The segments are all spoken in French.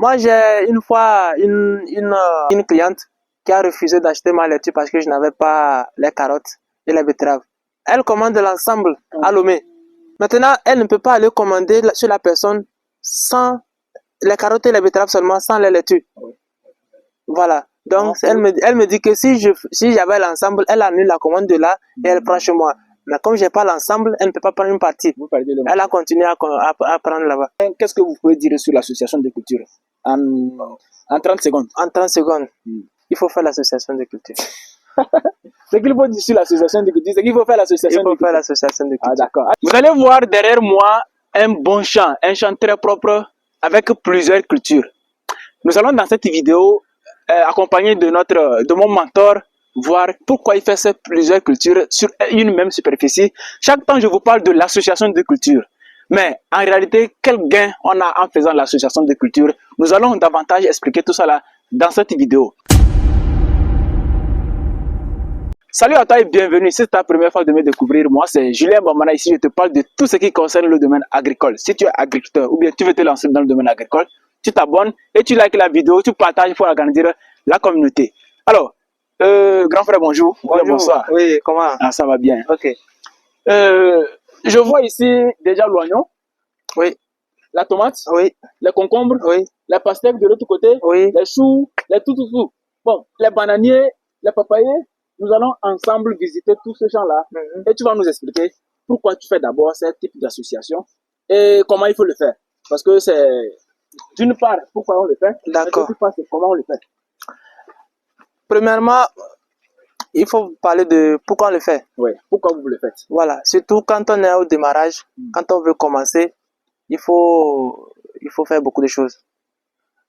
Moi, j'ai une fois une cliente qui a refusé d'acheter ma laitue parce que je n'avais pas les carottes et les betteraves. Elle commande l'ensemble à Lomé. Maintenant, elle ne peut pas aller commander sur la personne sans les carottes et les betteraves seulement, sans les laitues. Voilà. Donc, elle me dit que si j'avais l'ensemble, elle annule la commande de là et elle prend chez moi. Mais comme j'ai pas l'ensemble, elle ne peut pas prendre une partie. Elle a continué à prendre là-bas. Qu'est-ce que vous pouvez dire sur l'association de culture en 30 secondes? En 30 secondes, il faut faire l'association de culture. Ce qu'il faut dire sur l'association de culture, c'est qu'il faut faire l'association de culture. Ah, d'accord. Vous allez voir derrière moi un bon champ, un champ très propre avec plusieurs cultures. Nous allons dans cette vidéo accompagné de mon mentor, voir pourquoi il fait ces plusieurs cultures sur une même superficie. Chaque temps, je vous parle de l'association de culture. Mais en réalité, quel gain on a en faisant l'association de culture? Nous allons davantage expliquer tout ça là dans cette vidéo. Salut à toi et bienvenue. Si c'est ta première fois de me découvrir, moi c'est Julien Bamana. Ici, je te parle de tout ce qui concerne le domaine agricole. Si tu es agriculteur ou bien tu veux te lancer dans le domaine agricole, tu t'abonnes et tu likes la vidéo, tu partages pour agrandir la communauté. Alors, grand frère, bonjour. Bonjour. Bonsoir. Oui, comment? Ah, ça va bien. Ok. Je vois ici déjà l'oignon. Oui. La tomate. Oui. Les concombres. Oui. Les pastèques de l'autre côté. Oui. Les choux, les tout. Bon, les bananiers, les papayers. Nous allons ensemble visiter tout ce champ-là et tu vas nous expliquer pourquoi tu fais d'abord ce type d'association et comment il faut le faire. Parce que c'est d'une part pourquoi on le fait, d'accord. D'autre part c'est comment on le fait. Premièrement, il faut parler de pourquoi on le fait. Oui, pourquoi vous le faites. Voilà, surtout quand on est au démarrage, quand on veut commencer, il faut faire beaucoup de choses.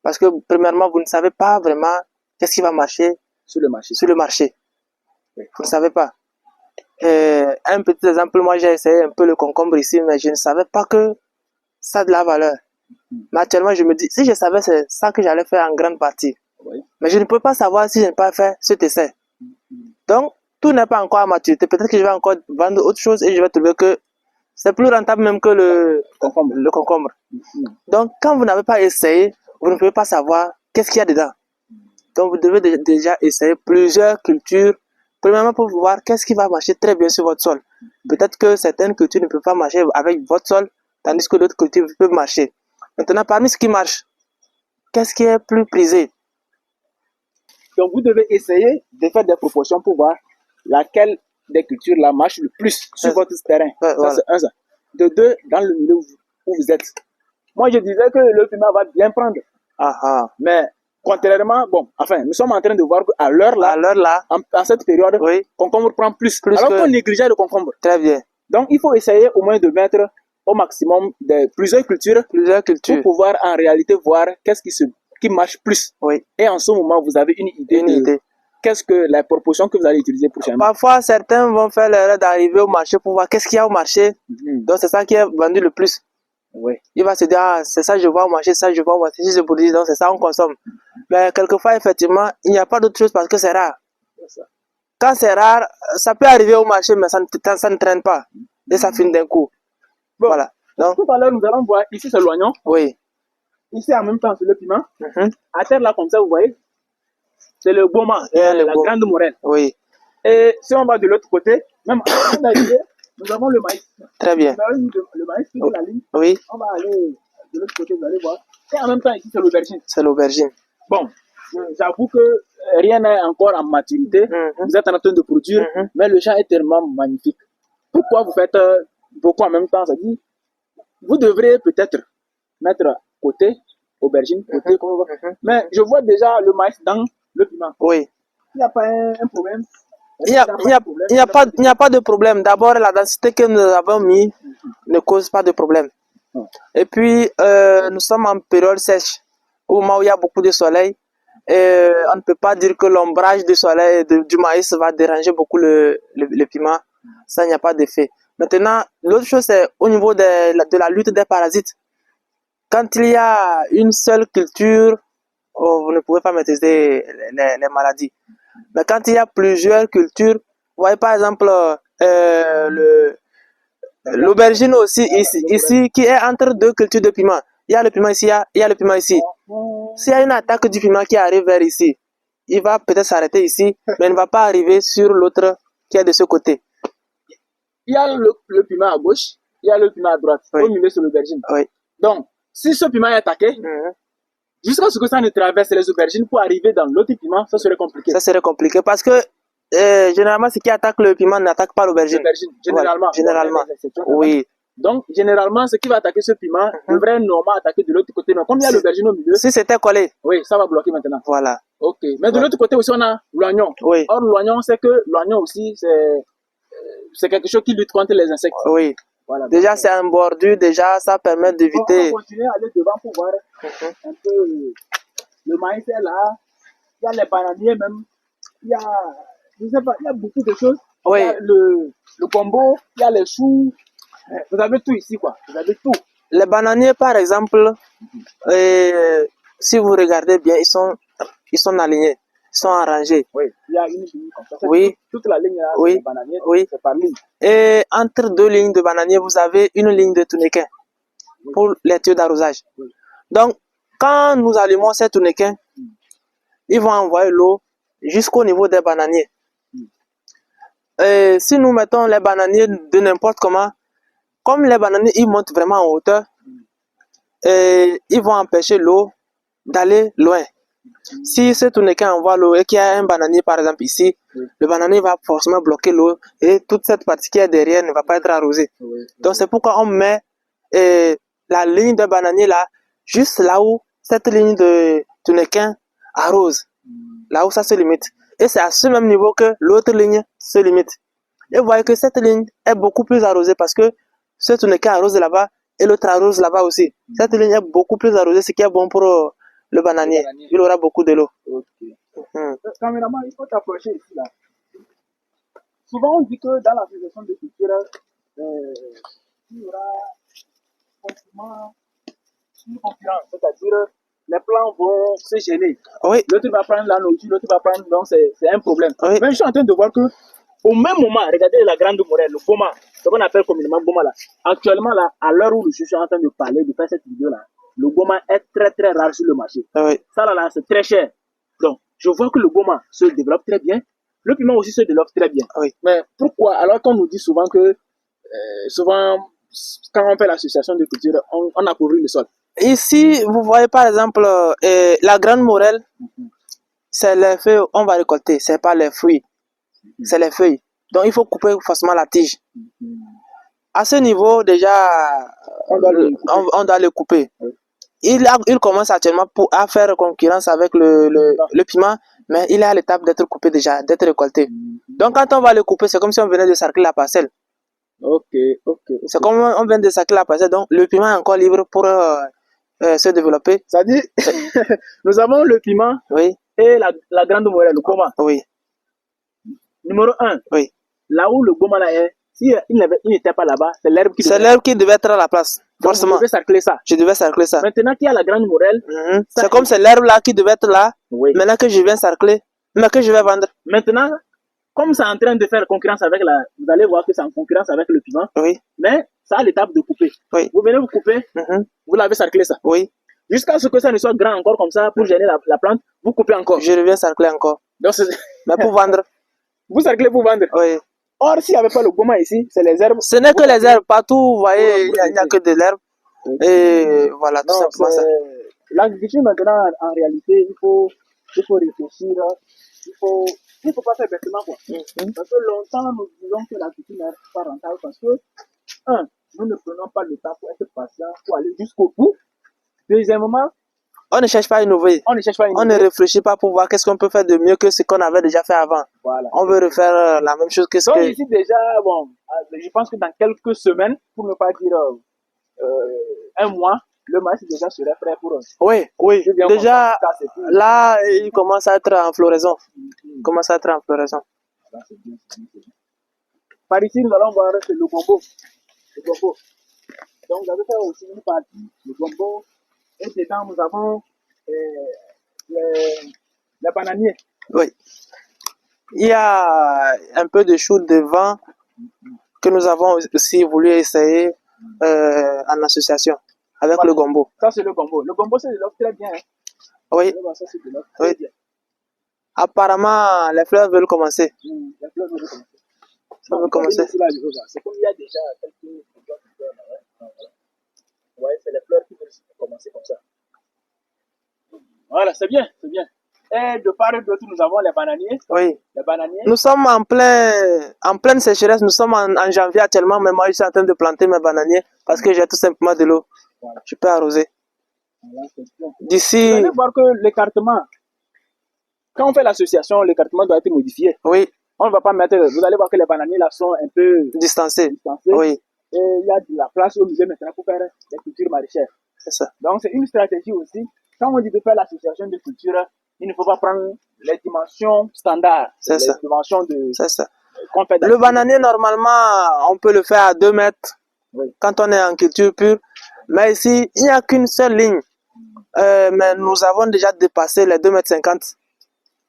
Parce que premièrement, vous ne savez pas vraiment qu'est-ce qui va marcher sur le marché. Vous ne savez pas. Un petit exemple, moi j'ai essayé un peu le concombre ici, mais je ne savais pas que ça a de la valeur. Mais actuellement, je me dis, si je savais, c'est ça que j'allais faire en grande partie. Oui. Mais je ne peux pas savoir si je n'ai pas fait cet essai. Donc, tout n'est pas encore à maturité. Peut-être que je vais encore vendre autre chose et je vais trouver que c'est plus rentable même que le concombre. Donc, quand vous n'avez pas essayé, vous ne pouvez pas savoir qu'est-ce qu'il y a dedans. Donc, vous devez déjà essayer plusieurs cultures. Premièrement, pour voir qu'est-ce qui va marcher très bien sur votre sol. Peut-être que certaines cultures ne peuvent pas marcher avec votre sol, tandis que d'autres cultures peuvent marcher. Maintenant, parmi ce qui marche, qu'est-ce qui est plus prisé? Donc, vous devez essayer de faire des proportions pour voir laquelle des cultures là marche le plus sur votre terrain. Ça, voilà. C'est un ça. De deux, dans le milieu où vous êtes. Moi, je disais que le piment va bien prendre. Mais contrairement, nous sommes en train de voir qu'à l'heure là, en cette période, oui, concombre prend plus alors qu'on négligeait le concombre. Très bien. Donc, il faut essayer au moins de mettre au maximum de plusieurs cultures pour pouvoir en réalité voir qu'est-ce qui marche plus. Oui. Et en ce moment, vous avez une idée. Qu'est-ce que la proportion que vous allez utiliser prochainement? Parfois, certains vont faire l'erreur d'arriver au marché pour voir qu'est-ce qu'il y a au marché. Donc, c'est ça qui est vendu le plus. Oui. Il va se dire, ah, c'est ça, je vois au marché, ça, je vois au marché, si je produis, donc c'est ça, on consomme. Mais quelquefois, effectivement, il n'y a pas d'autre chose parce que c'est rare. Quand c'est rare, ça peut arriver au marché, mais ça ne traîne pas. Et ça finit d'un coup. Bon, voilà. Donc, tout à l'heure, nous allons voir, ici c'est l'oignon. Oui. Ici, en même temps, c'est le piment. À terre, là, comme ça, vous voyez, c'est le goma, la grande morelle. Oui. Et si on va de l'autre côté, même en d'arriver, nous avons le maïs. Très bien. Nous avons le maïs sur la ligne. Oui. On va aller de l'autre côté, vous allez voir. Et en même temps, ici, c'est l'aubergine. C'est l'aubergine. Bon, j'avoue que rien n'est encore en maturité. Vous êtes en train de produire, mais le champ est tellement magnifique. Pourquoi vous faites beaucoup en même temps? Ça dit, vous devrez peut-être mettre côté aubergine, côté mais je vois déjà le maïs dans le piment. Oui. Il n'y a pas un problème. Il n'y a pas de problème. D'abord, la densité que nous avons mis ne cause pas de problème. Et puis, nous sommes en période sèche, au moment où il y a beaucoup de soleil. Et on ne peut pas dire que l'ombrage du soleil du maïs va déranger beaucoup le piment. Ça, il n'y a pas d'effet. Maintenant, l'autre chose, c'est au niveau de la lutte des parasites. Quand il y a une seule culture, vous ne pouvez pas maîtriser les maladies. Mais quand il y a plusieurs cultures, vous voyez par exemple l'aubergine aussi ici qui est entre deux cultures de piment. il y a le piment ici, il y a le piment ici. S'il y a une attaque du piment qui arrive vers ici, il va peut-être s'arrêter ici, mais il ne va pas arriver sur l'autre qui est de ce côté. Il y a le piment à gauche, il y a le piment à droite. Oui. Au milieu, c'est l'aubergine. Oui. Donc, si ce piment est attaqué, jusqu'à ce que ça ne traverse les aubergines pour arriver dans l'autre piment, ça serait compliqué. Ça serait compliqué parce que généralement, ce qui attaque le piment n'attaque pas l'aubergine. Généralement. Voilà, généralement. Oui. Donc, généralement, ce qui va attaquer ce piment devrait normalement attaquer de l'autre côté. Mais comme il y a l'aubergine au milieu. Si c'était collé. Oui, ça va bloquer maintenant. Voilà. Ok. Mais de l'autre côté aussi, on a l'oignon. Oui. Or, l'oignon, c'est que l'oignon aussi, c'est quelque chose qui lutte contre les insectes. Oui. Voilà, déjà, c'est un bordure. Déjà, ça permet d'éviter. On va continuer à aller devant pour voir un peu le maïs est là. Il y a les bananiers même. Il y a, je sais pas, il y a beaucoup de choses. Oui. Il y a le combo, il y a les choux. Vous avez tout ici, quoi. Vous avez tout. Les bananiers, par exemple, si vous regardez bien, ils sont alignés, ils sont arrangés. Oui, il y a une ligne comme ça. Oui. Toute la ligne là, oui. Les bananiers, oui. C'est par ligne. Et entre deux lignes de bananiers, vous avez une ligne de tourniquet pour les tuyaux d'arrosage. Oui. Donc, quand nous allumons ces tourniquets, ils vont envoyer l'eau jusqu'au niveau des bananiers. Et si nous mettons les bananiers de n'importe comment, comme les bananiers ils montent vraiment en hauteur, et ils vont empêcher l'eau d'aller loin. Si ce tourniquet envoie l'eau et qu'il y a un bananier par exemple ici, le bananier va forcément bloquer l'eau et toute cette partie qui est derrière ne va pas être arrosée. Donc c'est pourquoi on met la ligne de bananier là, juste là où cette ligne de tourniquet arrose, là où ça se limite. Et c'est à ce même niveau que l'autre ligne se limite. Et vous voyez que cette ligne est beaucoup plus arrosée parce que ce tourniquet arrose là-bas et l'autre arrose là-bas aussi. Cette ligne est beaucoup plus arrosée, ce qui est bon pour le bananier. Il aura beaucoup de l'eau. Okay. Caméraman, il faut t'approcher ici là. Souvent on dit que dans la l'association de culture, il y aura une concurrence, c'est-à-dire les plans vont se gêner. Oui. L'autre va prendre la nourriture, l'autre va prendre, donc c'est un problème. Oui. Mais je suis en train de voir que au même moment, regardez la grande morelle, le goma, ce qu'on appelle communément goma là. Actuellement là, à l'heure où je suis en train de parler, de faire cette vidéo là, le goma est très très rare sur le marché. Oui. Ça là, c'est très cher. Donc, je vois que le goma se développe très bien. Le piment aussi se développe très bien. Oui. Mais pourquoi? Alors qu'on nous dit souvent que, souvent, quand on fait l'association de culture, on appauvrit le sol. Ici, vous voyez par exemple, la grande morelle, c'est les feuilles, on va récolter, c'est pas les fruits, c'est les feuilles. Donc il faut couper forcément la tige. À ce niveau, déjà, on doit le couper. Oui. Il commence actuellement à faire concurrence avec le piment, mais il est à l'étape d'être coupé déjà, d'être récolté. Donc quand on va le couper, c'est comme si on venait de sarcler la parcelle. Ok. C'est comme on vient de sarcler la parcelle, donc le piment est encore libre pour se développer. Ça dit, nous avons le piment, oui, et la grande morelle, le goma. Oui. Numéro 1. Oui. Là où le goma là est, si il n'était pas là-bas, c'est l'herbe qui devait être à la place. Donc, forcément. Je devais sarcler ça. Je devais sarcler ça. Maintenant qu'il y a la grande morelle. C'est comme c'est l'herbe là qui devait être là. Oui. Maintenant que je viens sarcler, mais que je vais vendre. Maintenant, comme c'est en train de faire concurrence avec vous allez voir que c'est en concurrence avec le piment. Oui. Mais ça a l'étape de couper. Oui. Vous venez vous couper, vous l'avez sarclé ça. Oui. Jusqu'à ce que ça ne soit grand encore comme ça pour gêner la plante, vous coupez encore. Je reviens sarcler encore. Donc, mais pour vendre. Vous sarclez pour vendre. Oui. Or, s'il n'y avait pas le goma ici, c'est les herbes. Ce n'est que les herbes. Partout, vous voyez, il n'y a que de l'herbe. Et voilà, tout simplement ça. L'agriculture maintenant, en réalité, il faut réfléchir. Il faut pas faire bêtement quoi. Parce que longtemps, nous disons que l'agriculture n'est pas rentable parce que, nous ne prenons pas le temps pour être patient, pour aller jusqu'au bout. Deuxièmement, on ne cherche pas à innover. On ne réfléchit pas pour voir qu'est-ce qu'on peut faire de mieux que ce qu'on avait déjà fait avant. Voilà. On veut refaire la même chose que ce que... Donc ici déjà, bon, je pense que dans quelques semaines, pour ne pas dire un mois, le maïs déjà serait prêt pour eux. Oui. Déjà, là, il commence à être en floraison. Là, c'est bien. Par ici, nous allons voir le gombo. Donc, vous avez fait aussi une partie, le gombo. Et dedans, nous avons les bananiers. Oui. Il y a un peu de choux devant que nous avons aussi voulu essayer en association. avec Voilà. le gombo. Ça, c'est le gombo. Le gombo, c'est de l'offre très bien. Hein. Oui, Ça, c'est de l'offre très oui. bien. Apparemment, les fleurs veulent commencer. La fleur veut commencer. Ça veut commencer. C'est comme il y a déjà quelques fleurs là, ouais. Voilà. Vous voyez, c'est les fleurs qui veulent commencer comme ça. Voilà, c'est bien, c'est bien. Et de part et d'autre, nous avons les bananiers. Oui. Les bananiers. Nous sommes en pleine sécheresse. Nous sommes en janvier actuellement, mais moi, je suis en train de planter mes bananiers parce que j'ai tout simplement de l'eau. Voilà. Je peux arroser. Voilà, c'est bien. Vous D'ici, allez voir que l'écartement, quand on fait l'association, l'écartement doit être modifié. oui, On ne va pas mettre, vous allez voir que les bananiers là sont un peu distancé. distancés. Oui, Et il y a de la place au musée maintenant pour faire des cultures maraîchères. c'est ça. Donc c'est une stratégie aussi. Quand on dit de faire l'association de culture, il ne faut pas prendre les dimensions standards. C'est les ça. dimensions de C'est ça. qu'on fait Le bananier, normalement, on peut le faire à 2 mètres Oui. quand on est en culture pure. Mais ici, il n'y a qu'une seule ligne. Mais nous avons déjà dépassé les 2,50 m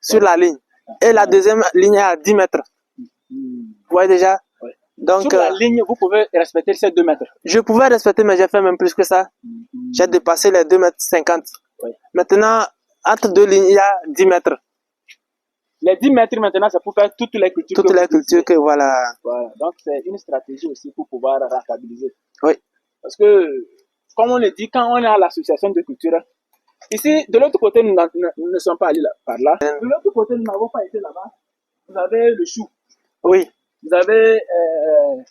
sur la ligne. Et la deuxième ligne est à 10 mètres. Vous voyez déjà? Oui. Donc, sur la ligne, vous pouvez respecter ces 2 mètres. je pouvais respecter, mais j'ai fait même plus que ça. J'ai dépassé les 2,50 m. Oui. Maintenant, entre deux lignes, il y a 10 mètres. Les 10 mètres maintenant, c'est pour faire toutes les cultures. Toutes les cultures que voilà. Voilà. Donc c'est une stratégie aussi pour pouvoir rentabiliser. Oui. Parce que, comme on le dit, quand on est à l'association de culture, ici, de l'autre côté, nous ne sommes pas allés là, par là. De l'autre côté, nous n'avons pas été là-bas. Vous avez le chou. Oui. Vous avez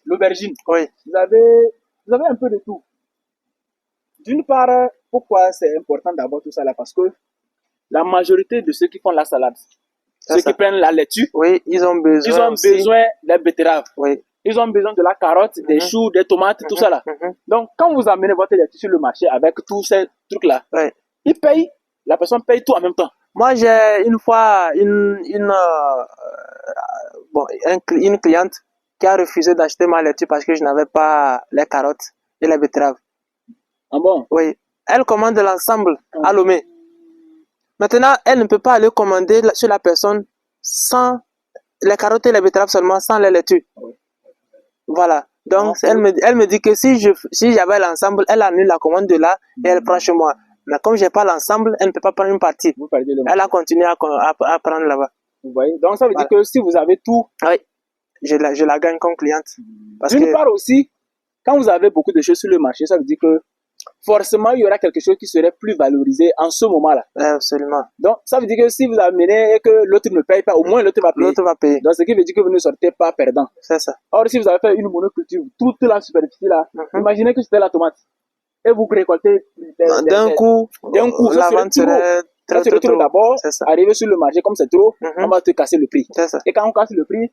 l'aubergine. Oui. Vous avez un peu de tout. D'une part, pourquoi c'est important d'avoir tout ça là? Parce que la majorité de ceux qui font la salade, ceux qui prennent la laitue, oui, ils ont besoin des betteraves. Oui. Ils ont besoin de la carotte, des choux, des tomates, tout ça là. Donc, quand vous amenez votre laitue sur le marché avec tous ces trucs-là, ils payent, la personne paye tout en même temps. Moi, j'ai une fois une cliente qui a refusé d'acheter ma laitue parce que je n'avais pas les carottes et les betteraves. Ah bon? Oui. Elle commande l'ensemble à Lomé. Maintenant, elle ne peut pas aller commander sur la personne sans les carottes et les betteraves seulement, sans les laitues. Voilà. Donc, elle me dit que si j'avais l'ensemble, elle annule la commande de là et elle prend chez moi. Mais comme j'ai pas l'ensemble, elle ne peut pas prendre une partie. Elle a continué à prendre là-bas. Vous voyez? Donc, ça veut dire que si vous avez tout... Oui. Je la gagne comme cliente. D'une part aussi, quand vous avez beaucoup de choses sur le marché, ça veut dire que forcément, il y aura quelque chose qui serait plus valorisé en ce moment-là. Absolument. Donc, ça veut dire que si vous amenez et que l'autre ne paye pas, au moins l'autre va payer. L'autre va payer. Donc, ce qui veut dire que vous ne sortez pas perdant. C'est ça. Or, si vous avez fait une monoculture, toute la superficie là, imaginez que c'était la tomate. Et vous récoltez d'un coup, la vente serait très d'abord, arriver sur le marché comme c'est trop, on va te casser le prix. Et quand on casse le prix,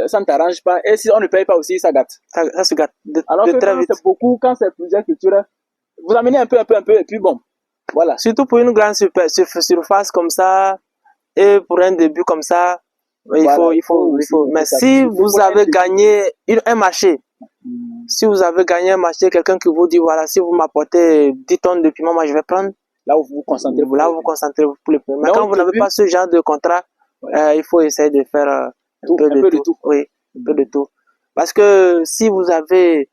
ça ne t'arrange pas. Et si on ne paye pas aussi, ça gâte. Ça se gâte alors que très vite. C'est beaucoup, quand c'est plusieurs cultures, vous amenez un peu, et puis bon, voilà. Surtout pour une grande surface comme ça, et pour un début comme ça, il faut. Mais si vous avez gagné un marché, si vous avez gagné un marché, quelqu'un qui vous dit, voilà, si vous m'apportez 10 tonnes de piment, moi je vais prendre. Là où vous vous concentrez, pour le piment. Mais quand vous n'avez pas ce genre de contrat, il faut essayer de faire un peu de tout. Oui, un peu de tout. Parce que si vous avez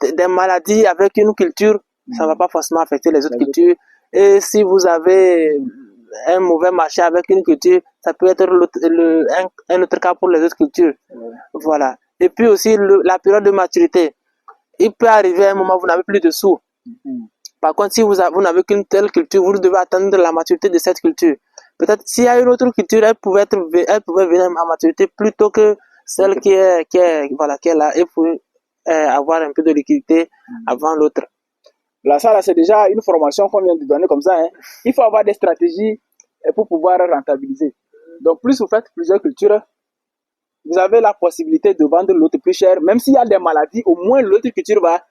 des maladies avec une culture, ça ne va pas forcément affecter les autres cultures. Et si vous avez un mauvais marché avec une culture, ça peut être un autre cas pour les autres cultures. Voilà. Et puis aussi, la période de maturité. Il peut arriver à un moment où vous n'avez plus de sous. Par contre, si vous n'avez qu'une telle culture, vous devez attendre la maturité de cette culture. Peut-être s'il y a une autre culture, elle pouvait venir à maturité plus tôt que celle qui est là, et pour avoir un peu de liquidité avant l'autre. Là, ça, c'est déjà une formation qu'on vient de donner comme ça. Hein. Il faut avoir des stratégies pour pouvoir rentabiliser. Donc, plus vous faites plusieurs cultures, vous avez la possibilité de vendre l'autre plus cher. Même s'il y a des maladies, au moins l'autre culture va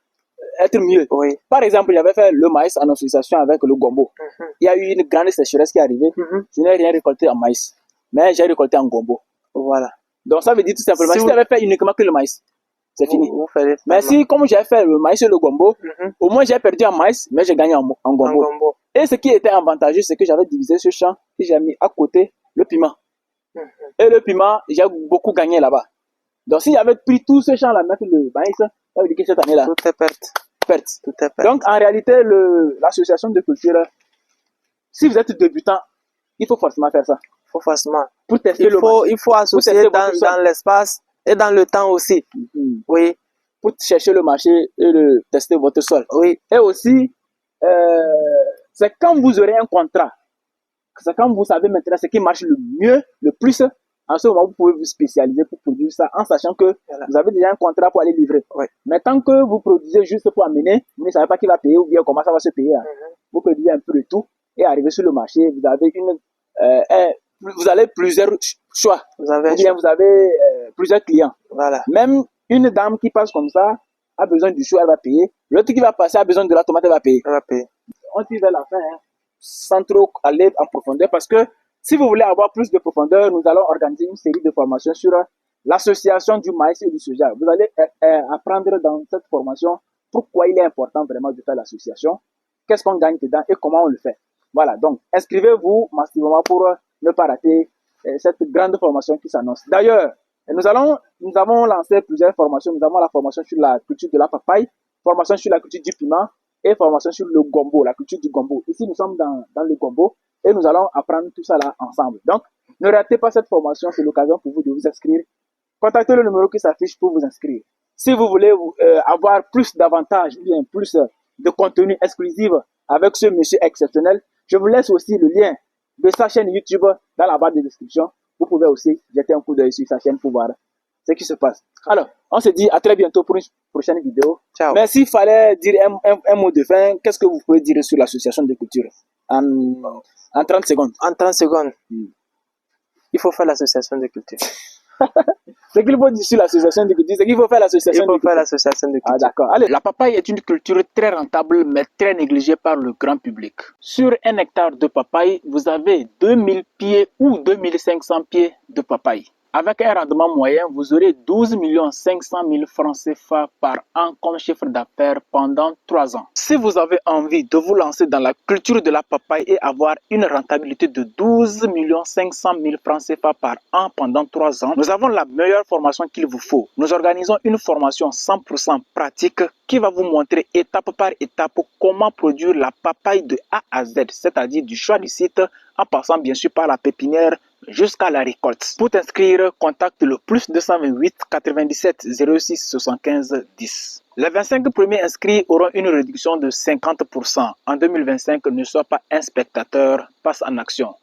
être mieux. Oui. Par exemple, j'avais fait le maïs en association avec le gombo. Il y a eu une grande sécheresse qui est arrivée. Je n'ai rien récolté en maïs, mais j'ai récolté en gombo. Voilà. Donc, ça veut dire tout simplement, si tu avais fait uniquement que le maïs, c'est fini. Mais si, comme j'ai fait le maïs et le gombo, au moins j'ai perdu en maïs, mais j'ai gagné en gombo. Et ce qui était avantageux, c'est que j'avais divisé ce champ et j'ai mis à côté le piment. Et le piment, j'ai beaucoup gagné là-bas. Donc, si j'avais pris tout ce champ-là, mettre le maïs, Ça veut dire que cette année-là, Tout est perte. perte. Tout est perte. Donc, en réalité, l'association de culture, si vous êtes débutant, il faut forcément faire ça. Il faut forcément. Pour tester le marché. Il faut associer tester votre sol. dans l'espace et dans le temps aussi. Oui, Pour chercher le marché et tester votre sol. oui, Et aussi, c'est quand vous aurez un contrat, c'est quand vous savez maintenant ce qui marche le mieux, le plus, en ce moment, vous pouvez vous spécialiser pour produire ça en sachant que vous avez déjà un contrat pour aller livrer. oui. Mais tant que vous produisez juste pour amener, vous ne savez pas qui va payer ou bien comment ça va se payer. Hein. Vous produisez un peu de tout et arrivez sur le marché, vous avez vous avez plusieurs choix. Vous avez Ou bien vous avez plusieurs clients. Voilà. Même une dame qui passe comme ça a besoin du chou, elle va payer. L'autre qui va passer a besoin de la tomate, elle va payer. On va payer. On tire vers la fin, hein, sans trop aller en profondeur, parce que si vous voulez avoir plus de profondeur, nous allons organiser une série de formations sur l'association du maïs et du soja. Vous allez apprendre dans cette formation pourquoi il est important vraiment de faire l'association, qu'est-ce qu'on gagne dedans et comment on le fait. Voilà, donc inscrivez-vous massivement pour ne pas rater cette grande formation qui s'annonce. D'ailleurs, nous avons lancé plusieurs formations. Nous avons la formation sur la culture de la papaye, formation sur la culture du piment et formation sur le gombo, la culture du gombo. Ici, nous sommes dans le gombo et nous allons apprendre tout ça là ensemble. Donc, ne ratez pas cette formation, c'est l'occasion pour vous de vous inscrire. Contactez le numéro qui s'affiche pour vous inscrire. Si vous voulez avoir plus d'avantages ou bien plus de contenu exclusif avec ce monsieur exceptionnel, je vous laisse aussi le lien de sa chaîne YouTube dans la barre de description. Vous pouvez aussi jeter un coup d'œil sur sa chaîne pour voir ce qui se passe. Alors, on se dit à très bientôt pour une prochaine vidéo. Ciao. Mais s'il fallait dire un mot de fin, qu'est-ce que vous pouvez dire sur l'association de culture en 30 secondes? En 30 secondes, il faut faire l'association de culture. Ce qu'il faut dire sur l'association de culture, c'est qu'il faut faire l'association Il faut faire l'association de culture. Ah d'accord. Allez, la papaye est une culture très rentable mais très négligée par le grand public. Sur un hectare de papaye, vous avez 2000 pieds ou 2500 pieds de papaye. Avec un rendement moyen, vous aurez 12 500 000 francs CFA par an comme chiffre d'affaires pendant 3 ans. Si vous avez envie de vous lancer dans la culture de la papaye et avoir une rentabilité de 12 500 000 francs CFA par an pendant 3 ans, nous avons la meilleure formation qu'il vous faut. Nous organisons une formation 100% pratique qui va vous montrer étape par étape comment produire la papaye de A à Z, c'est-à-dire du choix du site en passant bien sûr par la pépinière jusqu'à la récolte. Pour t'inscrire, contacte le plus 228 97 06 75 10. Les 25 premiers inscrits auront une réduction de 50%. En 2025, ne sois pas un spectateur, passe en action.